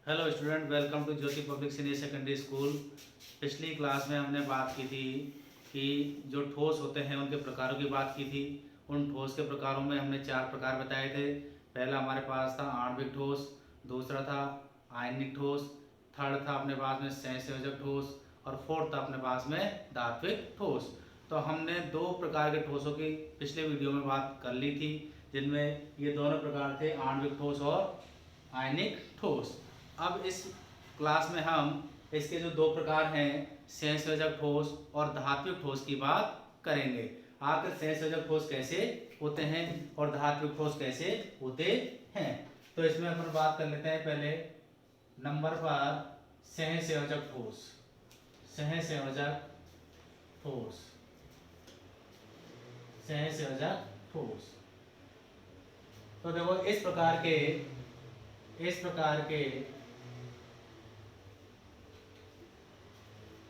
Hello student, welcome to Jyoti public senior secondary school. पिछली class में हमने बात की थी कि जो ठोस होते हैं उनके प्रकारों की बात की थी। उन ठोस के प्रकारों में हमने 4 प्रकार बताए थे। पहला हमारे पास था आणविक ठोस, दूसरा था आयनिक ठोस, थर्ड था अपने पास में सहसंयोजक ठोस और फोर्थ था अपने पास में धात्विक ठोस। तो हमने 2 प्रकार के ठोसों की पिछले वीडियो में बात कर ली थी, जिनमें ये दोनों प्रकार थे, आणविक ठोस और आयनिक ठोस। अब इस क्लास में हम इसके जो 2 प्रकार हैं, सहसंयोजक ठोस और धात्विक ठोस की बात करेंगे। आखिर सहसंयोजक ठोस कैसे होते हैं और धात्विक ठोस कैसे होते हैं। तो इसमें अपन बात कर लेते हैं पहले नंबर पर सहसंयोजक ठोस। सहसंयोजक ठोस, सहसंयोजक ठोस। तो देखो इस प्रकार के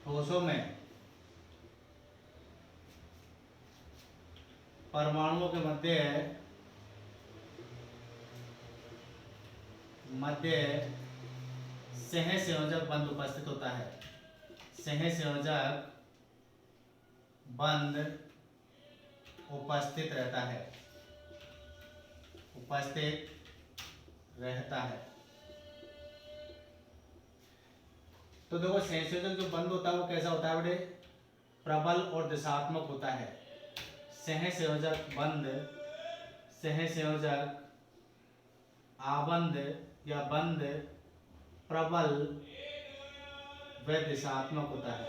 ठोसों में परमाणुओं के मध्य सहसंयोजक बंध उपस्थित होता है। सहसंयोजक बंध उपस्थित रहता है। तो देखो, सहसंयोजक जो बंध होता है वो कैसा होता है बेटे? प्रबल और दिशात्मक होता है। सहसंयोजक बंध, सहसंयोजक आबंध या बंध प्रबल व दिशात्मक होता है।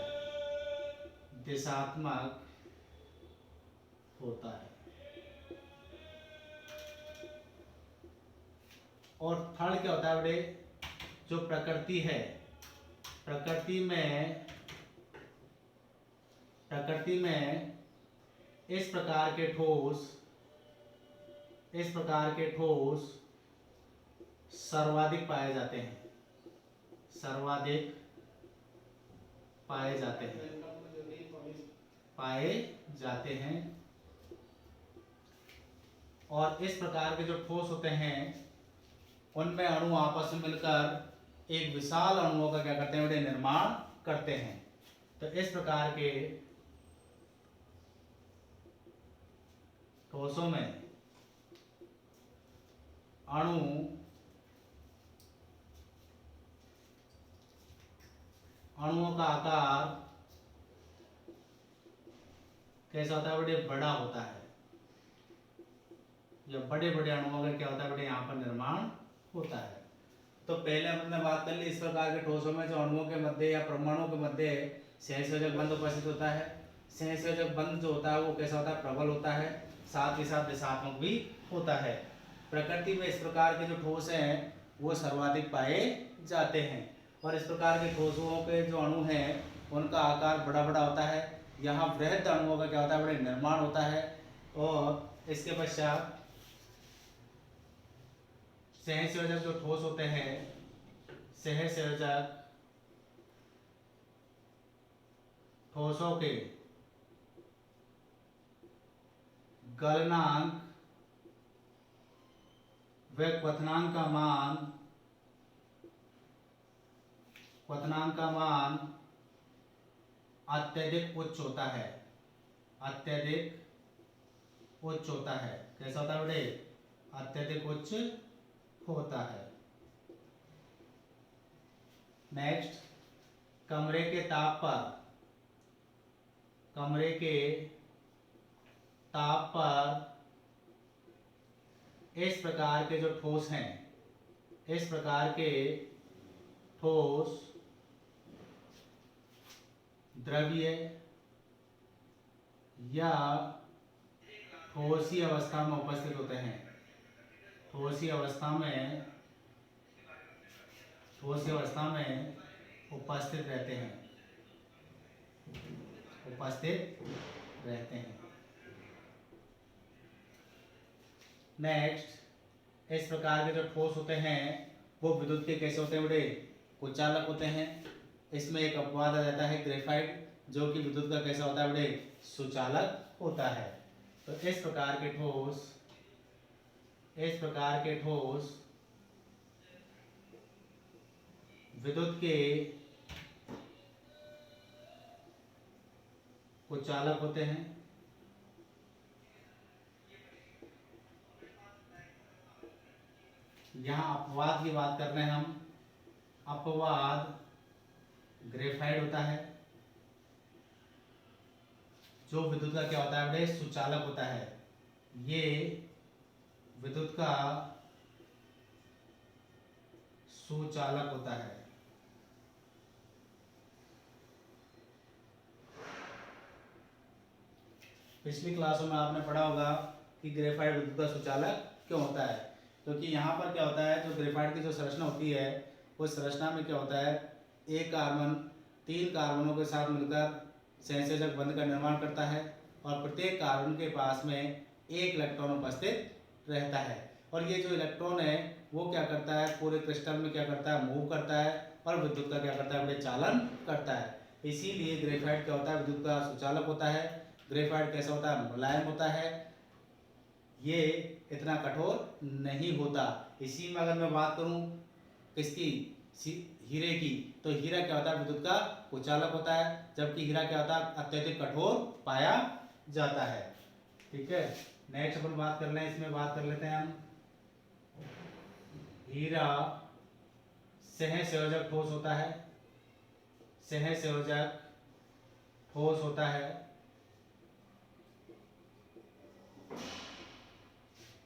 दिशात्मक होता है। और थर्ड क्या होता है बेटे? जो प्रकृति है, प्रकृति में इस प्रकार के ठोस सर्वाधिक पाए जाते हैं। और इस प्रकार के जो ठोस होते हैं उनमें अणु आपस में मिलकर एक विशाल अणुओं का क्या करते हैं बेटे? निर्माण करते हैं। तो इस प्रकार के ठोसों में अणुओं का आकार कैसा होता है बेटे? बड़ा होता है। या बड़े बड़े अणुओं का क्या होता है बेटे? यहाँ पर निर्माण होता है। तो पहले हमने बात कर ली इस प्रकार के ठोसों में जो अणुओं के मध्य या परमाणुओं के मध्य सहसंयोजक बंध उपस्थित होता है। सहसंयोजक बंध जो होता है वो कैसा होता है? प्रबल होता है, साथ ही साथ दिशात्मक भी होता है। प्रकृति में इस प्रकार के जो ठोस हैं वो सर्वाधिक पाए जाते हैं। और इस प्रकार के ठोसों के जो अणु हैं उनका आकार बड़ा बड़ा होता है। यहाँ वृहद अणुओं का क्या होता है बड़े? निर्माण होता है। और इसके पश्चात सहसंयोजक जो ठोस होते हैं, सहसंयोजक ठोसों के गलनांक व क्वथनांक का मान अत्यधिक उच्च होता है। कैसा होता है बेटे? अत्यधिक उच्च होता है। नेक्स्ट, कमरे के ताप पर इस प्रकार के जो ठोस हैं, इस प्रकार के ठोस द्रवीय या ठोसी अवस्था में उपस्थित होते हैं। ठोसी अवस्था में उपस्थित रहते हैं। नेक्स्ट, इस प्रकार के जो ठोस होते हैं वो विद्युत के कैसे होते हैं बेटे? कुचालक होते हैं। इसमें एक अपवाद आ जाता है ग्रेफाइट, जो कि विद्युत का कैसा होता है बेटे? सुचालक होता है। तो इस प्रकार के ठोस विद्युत के कुचालक होते हैं। यहाँ अपवाद की बात कर रहे हैं हम। अपवाद ग्रेफाइट होता है, जो विद्युत का क्या होता है बेटे, सुचालक होता है। ये विद्युत का सुचालक होता है। पिछली क्लासों में आपने पढ़ा होगा कि ग्रेफाइट विद्युत का सुचालक क्यों होता है, क्योंकि यहाँ पर क्या होता है, जो ग्रेफाइट की जो संरचना होती है, उस संरचना में क्या होता है, एक कार्बन 3 कार्बनों के साथ मिलकर संयोजक बंध का निर्माण करता है और प्रत्येक कार्बन के पास में एक इलेक्ट्रॉन उपस्थित रहता है। और ये जो इलेक्ट्रॉन है वो क्या करता है, पूरे क्रिस्टल में क्या करता है, मूव करता है और विद्युत का क्या करता है, चालन करता है। इसीलिए ग्रेफाइट क्या होता है, विद्युत का सुचालक होता है। ग्रेफाइट कैसा होता है, मुलायम होता है, ये इतना कठोर नहीं होता। इसी में अगर मैं बात करूं किसकी, हीरे की, तो हीरा क्या होता है, विद्युत का कुचालक होता है, जबकि हीरा क्या होता है, अत्यधिक कठोर पाया जाता है। ठीक है, नेक्स्ट अपन बात कर लें, इसमें बात कर लेते हैं हम। हीरा सहसंयोजक ठोस होता है। सहसंयोजक ठोस होता है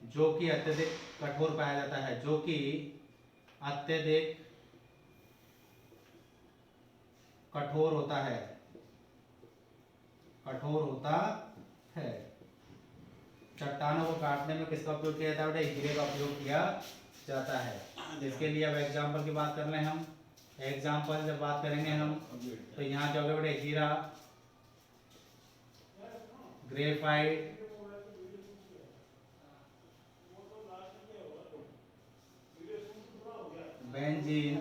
जो कि अत्यधिक कठोर पाया जाता है, जो कि अत्यधिक कठोर होता है, कठोर होता है। चट्टानों को काटने में किसका उपयोग किया जाता है, हीरे का उपयोग किया जाता है। इसके लिए अब एग्जाम्पल की बात कर लें हम। एग्जाम्पल जब बात करेंगे हम, तो यहाँ क्या होगा बेटे, हीरा, ग्रेफाइट, बेंजीन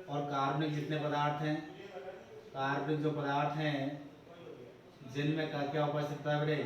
और कार्बनिक जितने पदार्थ हैं, कार्बनिक जो पदार्थ हैं जिनमें क्या उपस्थित होता है बेटे,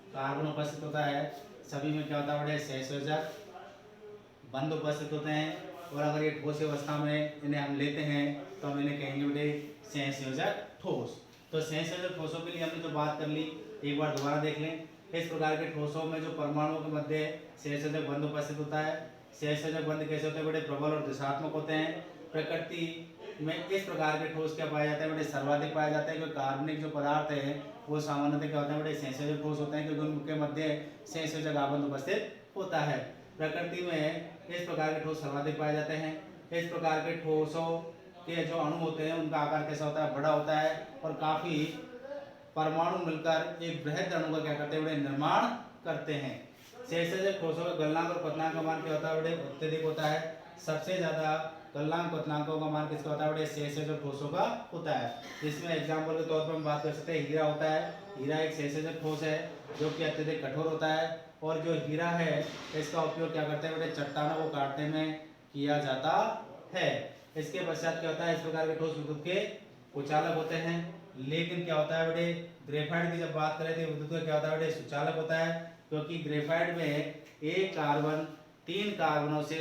कार्बन उपस्थित होता है, सभी में क्या होता है बेटे, सहसंयोजक बंध उपस्थित होते हैं। और अगर ये ठोस अवस्था में इन्हें हम लेते हैं तो हम इन्हें कहेंगे बेटे सहसंयोजक ठोस। तो सहसंयोजक ठोसों के लिए हमने जो बात कर ली, एक बार दोबारा देख लें। इस प्रकार के ठोसों में जो परमाणुओं के मध्य सहसंयोजक बंध उपस्थित होता है। सहसंयोजक बंध कैसे होते हैं बेटे, प्रबल और दिशात्मक होते हैं। प्रकृति में इस प्रकार के ठोस क्या पाए जाते हैं बेटे, सर्वाधिक पाए जाते हैं, क्योंकि कार्बनिक जो पदार्थ है वो सामान्यतः क्या होते हैं बेटे, सहसंयोजक ठोस होते हैं, क्योंकि उनके मध्य सहसंयोजक आबंध उपस्थित होता है। प्रकृति में इस प्रकार के ठोस सर्वाधिक पाए जाते हैं। इस प्रकार के ठोसों के जो अणु होते हैं उनका आकार कैसा होता है, बड़ा होता है, और काफी परमाणु मिलकर एक बृहद अणु का क्या करते हैं, निर्माण करते हैं। सहसंयोजक ठोसों का गलनांक और क्वथनांक का मान क्या होता है, अत्यधिक होता है। सबसे ज्यादा गलनांक क्वथनांकों का मान किसका होता है, सहसंयोजक ठोसों का होता है। जिसमें एग्जाम्पल के तौर पर हम बात कर सकते हैं, हीरा होता है। हीरा एक सहसंयोजक ठोस है जो कि अत्यधिक कठोर होता है, और जो हीरा है इसका उपयोग क्या करते हैं बेटे, चट्टानों को काटने में किया जाता है। इसके पश्चात क्या होता है, इस प्रकार के ठोस विद्युत के कुचालक होते हैं। लेकिन क्या होता है बेटे, ग्रेफाइट की जब बात करें तो विद्युत का क्या होता है बेटे, सुचालक होता है, क्योंकि ग्रेफाइट में एक कार्बन 3 कार्बनों से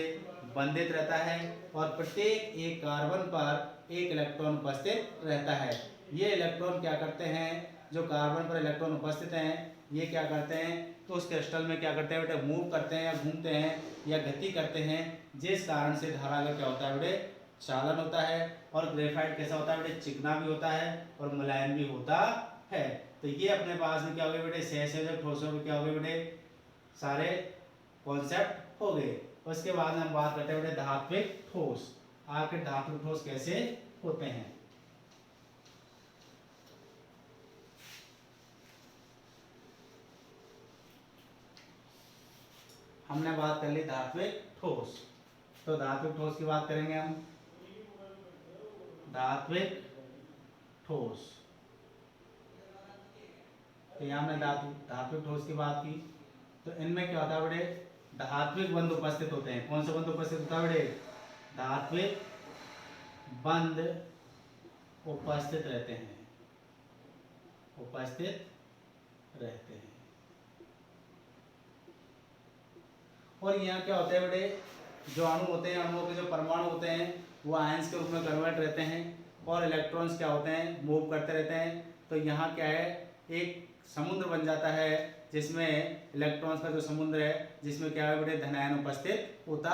बंधित रहता है और प्रत्येक एक कार्बन पर एक इलेक्ट्रॉन उपस्थित रहता है। ये इलेक्ट्रॉन क्या करते हैं, जो कार्बन पर इलेक्ट्रॉन उपस्थित हैं ये क्या करते हैं, तो उस क्रिस्टल में क्या करते हैं बेटे, मूव करते हैं या घूमते हैं या गति करते हैं, जिस कारण से धारा का क्या होता है बेटे, चालन होता है। और ग्रेफाइट कैसा होता है बेटे, चिकना भी होता है और मुलायम भी होता है। तो ये अपने पास में क्या हो गए बेटे, सहसंयोजक ठोसों में क्या हो गए बेटे, सारे कॉन्सेप्ट हो गए। उसके बाद हम बात करते हैं बेटे धात्विक ठोस। आखिर धात्विक ठोस कैसे होते हैं। हमने बात कर ली धात्विक ठोस, तो धात्विक ठोस की बात करेंगे हम। धात्विक ठोस, तो यहाँ हमने धात्विक ठोस की बात की, तो इनमें क्या होता है बेटे, धात्विक बंध उपस्थित होते हैं। कौन सा बंध उपस्थित होता है बेटे, धात्विक बंध उपस्थित रहते हैं, उपस्थित रहते हैं। और यहाँ क्या होता है बेटे, जो अणु होते हैं, अणुओं के जो परमाणु होते हैं वो आयंस के रूप में कन्वर्ट रहते हैं और इलेक्ट्रॉन्स क्या होते हैं, मूव करते रहते हैं। तो यहाँ क्या है, एक समुद्र बन जाता है जिसमें इलेक्ट्रॉन्स का जो समुद्र है, जिसमें क्या है बेटे, धनायन उपस्थित होता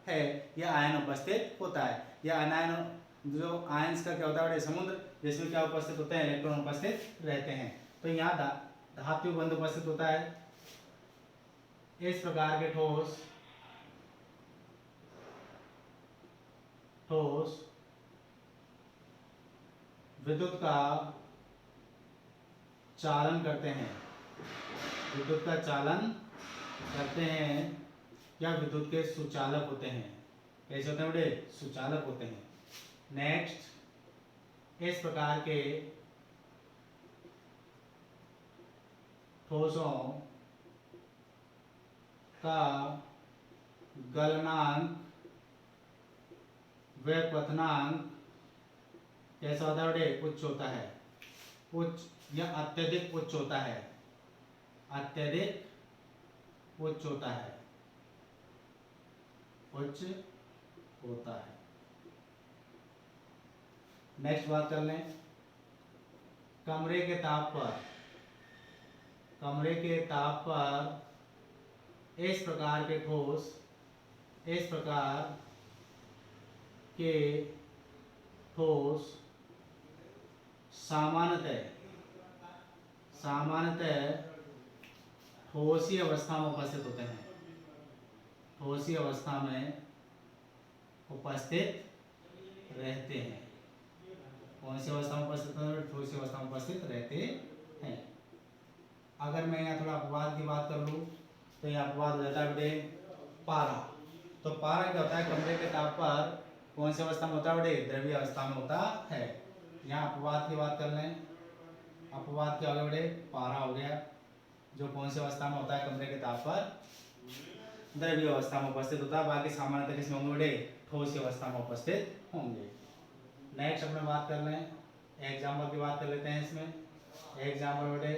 है या आयन उपस्थित होता है। या अनायन जो आयंस का क्या होता है बेटे, समुद्र, जिसमें क्या उपस्थित होते हैं, इलेक्ट्रॉन उपस्थित रहते हैं। तो यहाँ धात्विक बंध उपस्थित होता है। इस प्रकार के ठोस विद्युत का चालन करते हैं, विद्युत का चालन करते हैं या विद्युत के सुचालक होते हैं। कैसे होते हैं बेटे, सुचालक होते हैं। नेक्स्ट, इस प्रकार के ठोसों का गलनांक व क्वथनांक कैसा होता है बेटे, उच्च होता है। उच्च या अत्यधिक उच्च होता है, अत्यधिक उच्च होता है, उच्च होता है। नेक्स्ट बात कर लें, कमरे के ताप पर इस प्रकार के ठोस सामान्यतः ठोसी अवस्था में उपस्थित होते हैं, ठोसी अवस्था में उपस्थित रहते हैं। कौन सी अवस्था में उपस्थित होते हैं, ठोसी अवस्था में उपस्थित रहते हैं। अगर मैं यहाँ थोड़ा अपवाद की बात कर लूँ तो यह अपवाद हो जाता है बेटे पारा। तो पारा क्या होता है, कमरे के ताप पर कौन सी अवस्था में होता है बेटे, द्रव्य अवस्था में होता है। यहाँ अपवाद की बात कर लें, अपवाद क्या हो गया बेटे, पारा हो गया, जो कौन सी अवस्था में होता है, कमरे के ताप पर द्रव्य अवस्था में उपस्थित होता है। बाकी सामान्यतः किसमें होंगे बेटे, ठोस अवस्था में उपस्थित होंगे। नेक्स्ट अपने बात कर लें, एग्जाम्पल की बात कर लेते हैं। इसमें एग्जाम्पल बेटे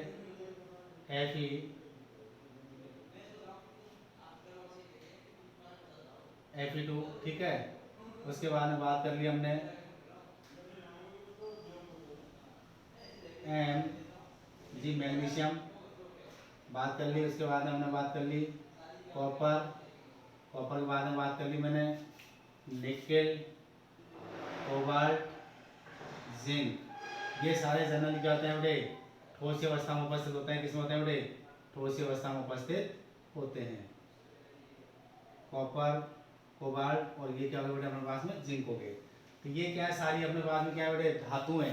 Fe2, ठीक है। उसके बाद में बात कर ली हमने Mg मैग्नीशियम, बात कर ली। उसके बाद में हमने बात कर ली कॉपर के बाद में बात कर ली मैंने निकेल, कोबाल्ट, जिंक। ये सारे जनरली क्या होते हैं बेटे, ठोस अवस्था में उपस्थित होते हैं। किसमें होते हैं बेटे, ठोस अवस्था में उपस्थित होते हैं। कॉपर, कोबाल्ट और ये क्या हो गया बेटे अपने पास में, जिंक हो गए। तो ये क्या है, सारी अपने पास में क्या है बेटे, धातु है।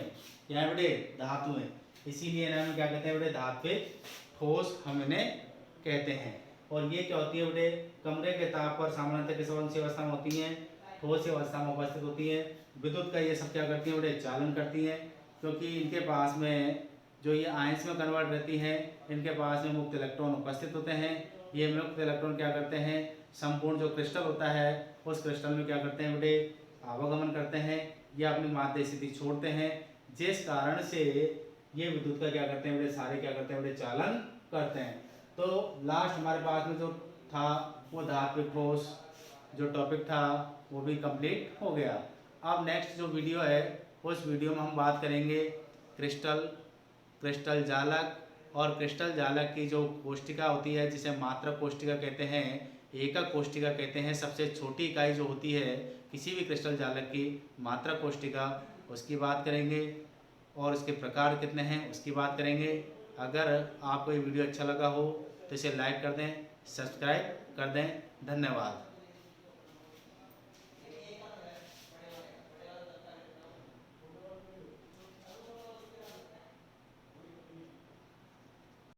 क्या है बेटे, धातु है। इसीलिए इन्हें क्या कहते हैं बेटे, धात्विक ठोस हम इन्हें कहते हैं। और ये क्या होती है बेटे, कमरे के ताप पर सामान्यतः किस अवस्था में होती है, ठोस अवस्था में उपस्थित होती है। विद्युत का ये सब क्या करती है बेटे, चालन करती है। क्योंकि इनके पास में जो ये आयंस में कन्वर्ट रहती है, इनके पास में मुक्त इलेक्ट्रॉन उपस्थित होते हैं। ये मुक्त इलेक्ट्रॉन क्या करते हैं, संपूर्ण जो क्रिस्टल होता है उस क्रिस्टल में क्या करते हैं बेटे, आवागमन करते हैं या अपनी माध्य स्थिति छोड़ते हैं, जिस कारण से ये विद्युत का क्या करते हैं बेटे, सारे क्या करते हैं बेटे, चालन करते हैं। तो लास्ट हमारे पास में जो था वो धात्विक ठोस जो टॉपिक था वो भी कंप्लीट हो गया। अब नेक्स्ट जो वीडियो है उस वीडियो में हम बात करेंगे क्रिस्टल जालक, और क्रिस्टल जालक की जो कोष्टिका होती है जिसे मात्रक कोष्टिका कहते हैं, एकक कोष्टिका कहते हैं। सबसे छोटी इकाई जो होती है किसी भी क्रिस्टल जालक की, मात्रक कोष्टिका, उसकी बात करेंगे। और इसके प्रकार कितने हैं उसकी बात करेंगे। अगर आपको ये वीडियो अच्छा लगा हो तो इसे लाइक कर दें, सब्सक्राइब कर दें। धन्यवाद।